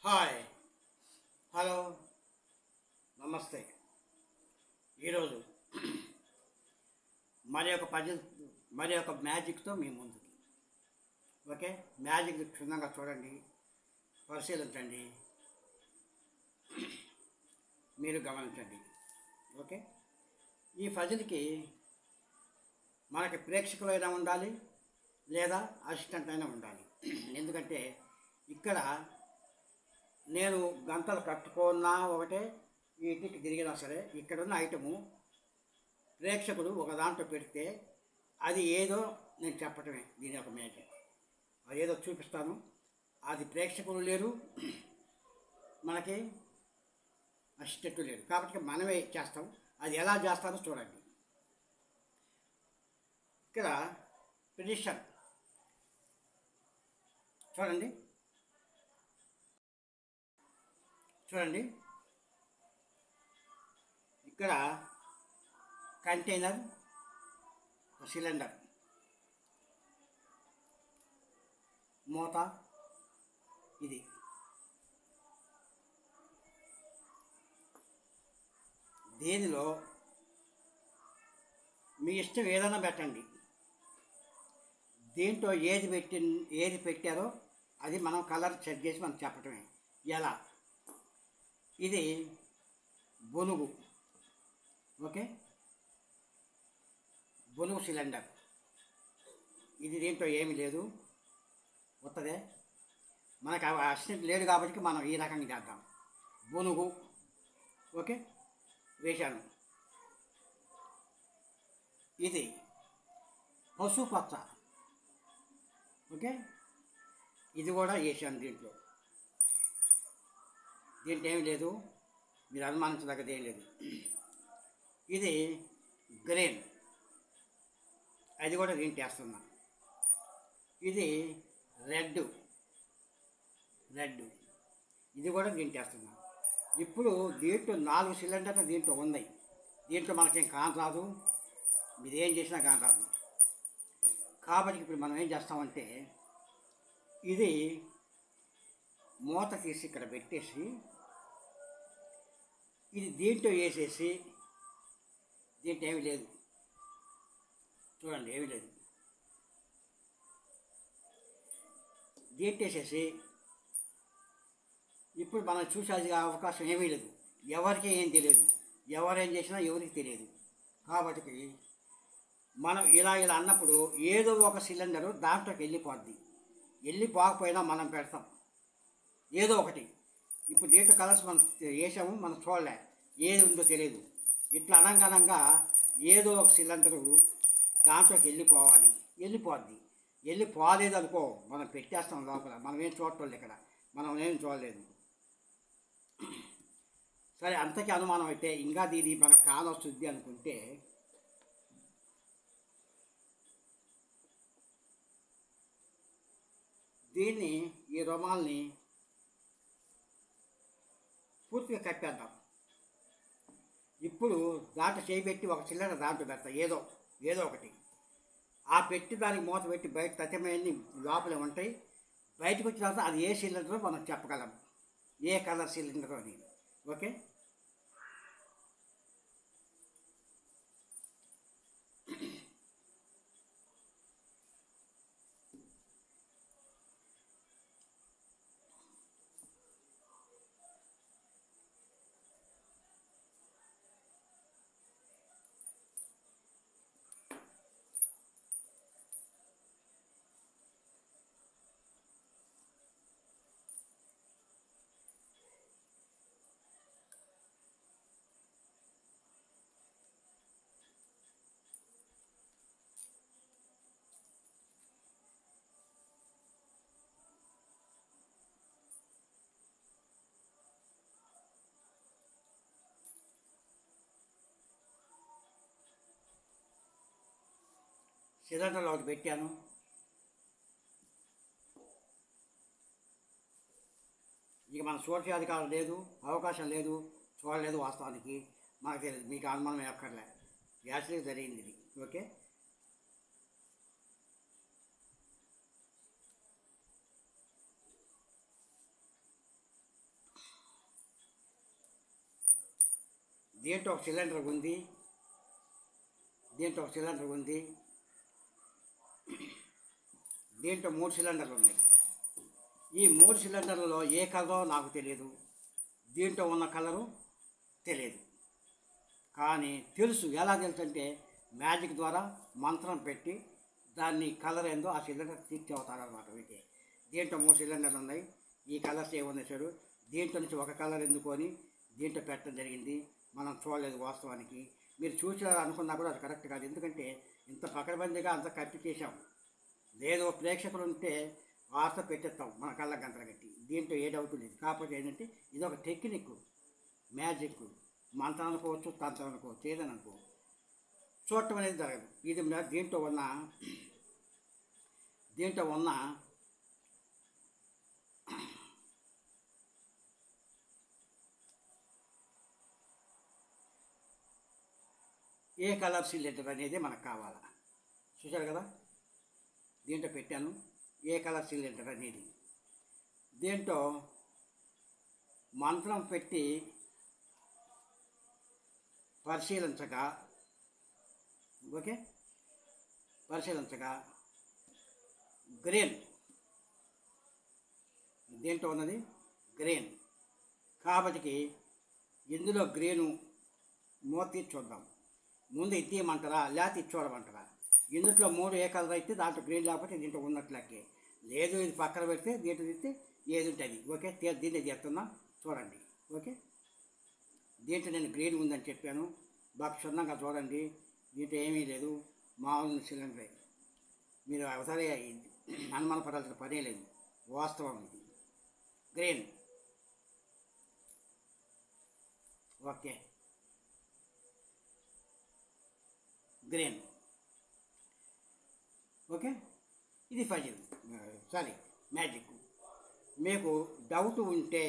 Hi, hello, నమస్తే. ఈరోజు మరి ఒక మ్యాజిక్తో మీ ముందుకి. ఓకే, మ్యాజిక్ క్షుణ్ణంగా చూడండి, పరిశీలించండి, మీరు గమనించండి. ఓకే, ఈ పజిల్కి మనకి ప్రేక్షకులైనా ఉండాలి లేదా అసిస్టెంట్ అయినా ఉండాలి. ఎందుకంటే ఇక్కడ నేను గంటలు కట్టుకున్నా ఒకటే, ఇంటికి తిరిగినా సరే ఇక్కడున్న ఐటము ప్రేక్షకుడు ఒక దాంట్లో పెడితే అది ఏదో నేను చెప్పటమే దీని యొక్క మ్యాజిక్. అదేదో చూపిస్తాను. అది ప్రేక్షకులు లేరు, మనకి అసిస్టెంట్ లేరు, కాబట్టి మనమే చేస్తాం. అది ఎలా చేస్తారో చూడండి. ఇక్కడ ప్రిడిక్షన్ చూడండి, ఇక్కడ కంటైనర్, సిలిండర్, మూత, ఇది దీనిలో మీ ఇష్టం ఏదైనా పెట్టండి. దీంట్లో ఏది పెట్టారో అది మనం కలర్ సెట్ చేసి మనం చెప్పటమే. ఎలా? ఇది బొనుగు. Okay, బొనుగు cylinder. ఇది దీంట్లో ఏమీ లేదు, వస్తుందే. మనకు అసిస్టెంట్ లేడు కాబట్టి మనం ఈ రకంగా చేద్దాం. బొనుగు. ఓకే, వేశాను. ఇది పసుపచ్చ. ఓకే, ఇది కూడా వేసాను. దీంట్లో ఏమి లేదు, మీరు అనుమానించదగ్గది ఏం లేదు. ఇది గ్రీన్, అది కూడా దీంట్లో వేస్తున్నా. ఇది రెడ్, ఇది కూడా దీంట్లో వేస్తున్నా. ఇప్పుడు దీంట్లో 4 సిలిండర్లు దీంట్లో ఉన్నాయి. దీంట్లో మనకేం కానరాదు, మీరు ఏం చేసినా కానరాదు. కాబట్టి ఇప్పుడు మనం ఏం చేస్తామంటే ఇది మూత తీసి ఇక్కడ పెట్టేసి ఇది దీంట్లో వేసేసి, దీంట్లో ఏమీ లేదు చూడండి, ఏమీ లేదు. దీంట్లో వేసేసి ఇప్పుడు మనం చూసేది అవకాశం ఏమీ లేదు. ఎవరికి ఏం తెలియదు, ఎవరేం చేసినా ఎవరికి తెలియదు. కాబట్టి మనం ఇలా అన్నప్పుడు ఏదో ఒక సిలిండరు దాంట్లోకి వెళ్ళిపోకపోయినా మనం పెడతాం ఏదో ఒకటి. ఇప్పుడు దీంట్లో కలర్స్ మనం వేసాము, మనం చూడలే, ఏది ఉందో తెలియదు. ఇట్లా అనంగా ఏదో ఒక సిలిండరు దాంట్లోకి వెళ్ళిపోద్ది. వెళ్ళిపోలేదు అనుకో, మనం పెట్టేస్తాం లోపల. మనం ఏం చూడటం ఇక్కడ, మనం ఏం చూడలేదు. సరే, అంతకీ అనుమానం అయితే ఇంకా ఇది మనకు కానొస్తుంది అనుకుంటే దీన్ని, ఈ రుమాల్ని పూర్తిగా కట్టేద్దాం. ఇప్పుడు దాంట్లో చేయబెట్టి ఒక సిలిండర్ దాంట్లో పెడతా, ఏదో ఒకటి. ఆ పెట్టి దానికి మూత పెట్టి బయట తథ్యమన్నీ లోపలే ఉంటాయి. బయటకు వచ్చిన తర్వాత అది ఏ సిలిండరో మనం చెప్పగలం, ఏ కలర్ సిలిండరో అని. ఓకే, సిలిండర్లో ఒకటి పెట్టాను. ఇక మన చూసే అధికారం లేదు, అవకాశం లేదు, చూడలేదు. వాస్తవానికి మాకు తెలియదు, మీకు అనుమానం ఎక్కర్లే, గ్యాస్లో జరిగింది ఇది. ఓకే, దీంట్లో ఒక సిలిండర్ ఉంది, దీంట్లో ఒక సిలిండర్ ఉంది, దీంట్లో 3 సిలిండర్లు ఉన్నాయి. ఈ 3 సిలిండర్లలో ఏ కలరో నాకు తెలియదు, దీంట్లో ఉన్న కలరు తెలియదు. కానీ తెలుసు. ఎలా తెలుసు అంటే మ్యాజిక్ ద్వారా మంత్రం పెట్టి దాన్ని కలర్ ఏందో ఆ సిలిండర్ తీర్చేవుతారనమాట. అయితే దీంట్లో 3 సిలిండర్లు ఉన్నాయి. ఈ కలర్స్ ఏమున్నాయి చూడు. దీంట్లో నుంచి ఒక కలర్ ఎందుకొని దీంట్లో పెట్టడం జరిగింది. మనం చూడలేదు వాస్తవానికి. మీరు చూసారు అనుకున్నా కూడా అది కరెక్ట్ కాదు. ఎందుకంటే ఇంత పకడ్బందీగా అంత కట్టి చేసాం. లేదు ప్రేక్షకులు ఉంటే వార్త పెట్టేస్తాం మన కళ్ళ గంటలు కట్టి. దీంట్లో ఏ డౌట్ లేదు. కాకపోతే ఏంటంటే ఇది ఒక టెక్నిక్, మ్యాజిక్. మంత్రం అనుకోవచ్చు, తంత్రం అనుకోవచ్చు, ఏదని అనుకోవచ్చు. చూడటం అనేది జరగదు. ఇది దీంట్లో ఉన్న ఏ కలర్ సిలిండర్ అనేది మనకు కావాలా. చూశారు కదా, దీంట్లో పెట్టాను ఏ కలర్ సిలిండర్ అనేది. దీంట్లో మంత్రం పెట్టి పరిశీలించగా గ్రీన్, దీంట్లో ఉన్నది గ్రీన్ కాబట్టి ఇందులో గ్రీను మూత తీసి చూద్దాం. ముందు ఇది తీయమంటారా లేకపోతే ఇది చూడమంటారా? ఇందులో 3 ఏ కలర్ అయితే దాంట్లో గ్రీన్ లేకపోతే దీంట్లో ఉన్నట్లకే. లేదు ఇది పక్కన పెడితే దీంట్లో తీస్తే ఏది ఉంటుంది. ఓకే, దీన్ని చేస్తున్నా చూడండి. ఓకే, దీంట్లో నేను గ్రీన్ ఉందని చెప్పాను. బాగా క్షుణ్ణంగా చూడండి. దీంట్లో ఏమీ లేదు, మామూలు సిలిండరే. మీరు ఒకసారి అనుమానపడాల్సిన పనే లేదు, వాస్తవం ఇది. గ్రీన్. Okay, green. ఓకే, ఇది ఫజిల్, సారీ మ్యాజిక్. మీకు డౌట్ ఉంటే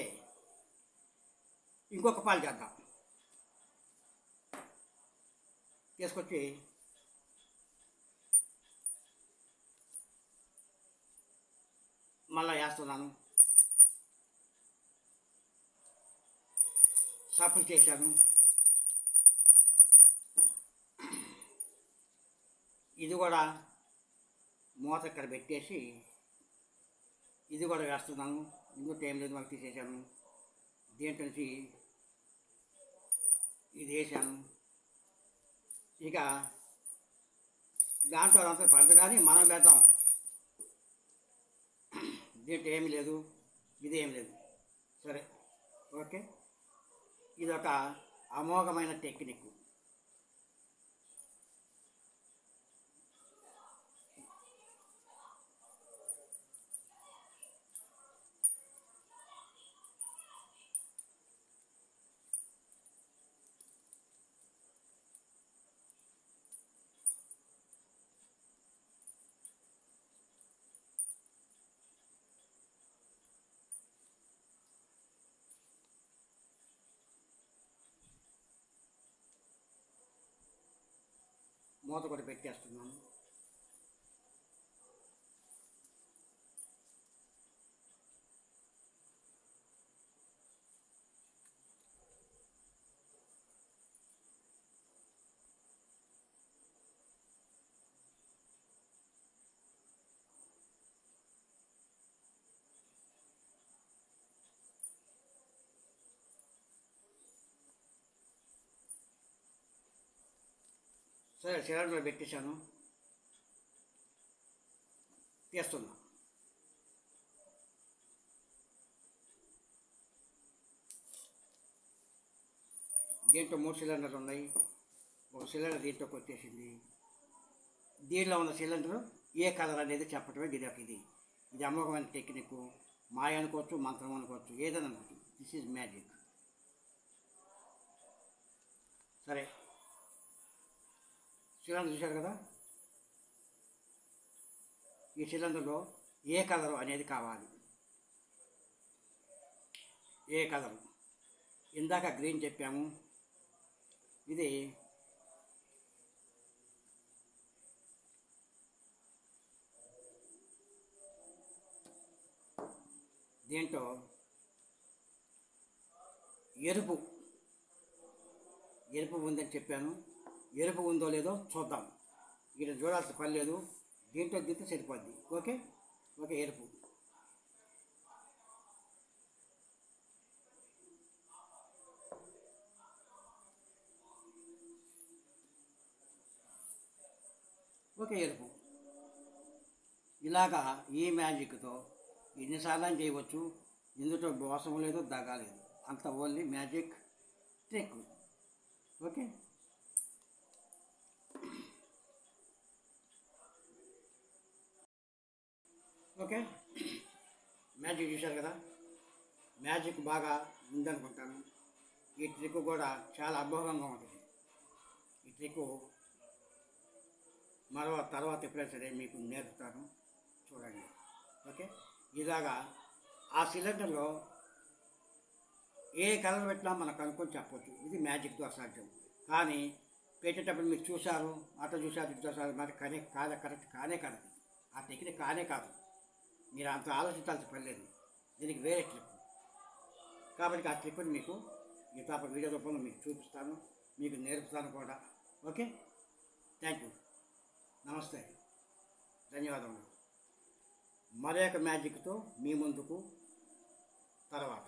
ఇంకొక పాలు చేద్దాం. తీసుకొచ్చి మళ్ళీ వేస్తున్నాను. సఫల్ చేశాను. ఇది కూడా మూత ఇక్కడ పెట్టేసి ఇది కూడా వేస్తున్నాను. ఇంకో టైం లేదు, మాకు తీసేసాను. దీంట్లో నుంచి ఇది వేసాను. ఇక దాంట్లో అదంతా పడదు కానీ మనం వేద్దాం. దీంట్లో ఏమి లేదు, ఇది ఏమి లేదు. సరే, ఓకే, ఇది ఒక అమోఘమైన టెక్నిక్. మూత కూడా పెట్టేస్తున్నాను. సరే, సిలిండర్లో పెట్టేశాను. తీస్తున్నా. దీంట్లో 3 సిలిండర్లు ఉన్నాయి. ఒక సిలిండర్ దీంట్లోకి వచ్చేసింది. దీనిలో ఉన్న సిలిండర్ ఏ కలర్ అనేది చెప్పటమే ఇది అమోఘమైన టెక్నిక్. మాయ అనుకోవచ్చు, మంత్రం అనుకోవచ్చు, ఏదైనా అనుకోవచ్చు. This is magic. సరే, సిలిండర్ చూశారు కదా. ఈ సిలిండర్లో ఏ కలరు అనేది కావాలి. ఏ కలరు? ఇందాక గ్రీన్ చెప్పాము. ఇది దీంట్లో ఎరుపు, ఎరుపు ఉందని చెప్పాను. ఎరుపు ఉందో లేదో చూద్దాం. ఇక్కడ చూడాల్సిన పని లేదు, దీంతో సరిపోద్ది. Okay okay. ఎరుపు ఓకే. ఎరుపు ఇలాగా ఈ మ్యాజిక్తో ఎన్నిసార్లు చేయవచ్చు. ఇందులో మోసం లేదు, దగా లేదు. అంత only magic trick. Okay. Okay, magic చూశారు కదా. మ్యాజిక్ బాగా ఉందనుకుంటాను. ఈ ట్రిక్ కూడా చాలా అద్భుతంగా ఉంటుంది. ఈ ట్రిక్ తర్వాత ఎప్పుడైనా సరే మీకు నేర్పుతాను, చూడండి. ఓకే. ఇలాగా ఆ సిలిండర్లో ఏ కలర్ పెట్టినా మనకు అనుకొని చెప్పవచ్చు. ఇది మ్యాజిక్తో అసాధ్యం. కానీ పెట్టేటప్పుడు మీరు చూశారు, అటు చూశారు, ఇటు చూశారు, మరి కరెక్ట్ కానే కాదు. ఆ టెక్నిక్ కానే కాదు. మీరు అంత ఆలోచించాల్సిన పని లేదు. దీనికి వేరే ట్రిక్. కాబట్టి ఆ ట్రిక్ని మీకు ఈ వీడియో రూపంలో మీకు చూపిస్తాను, మీకు నేర్పుతాను కూడా. ఓకే. Thank you. నమస్తే, ధన్యవాదములు. మరొక మ్యాజిక్తో మీ ముందుకు తర్వాత.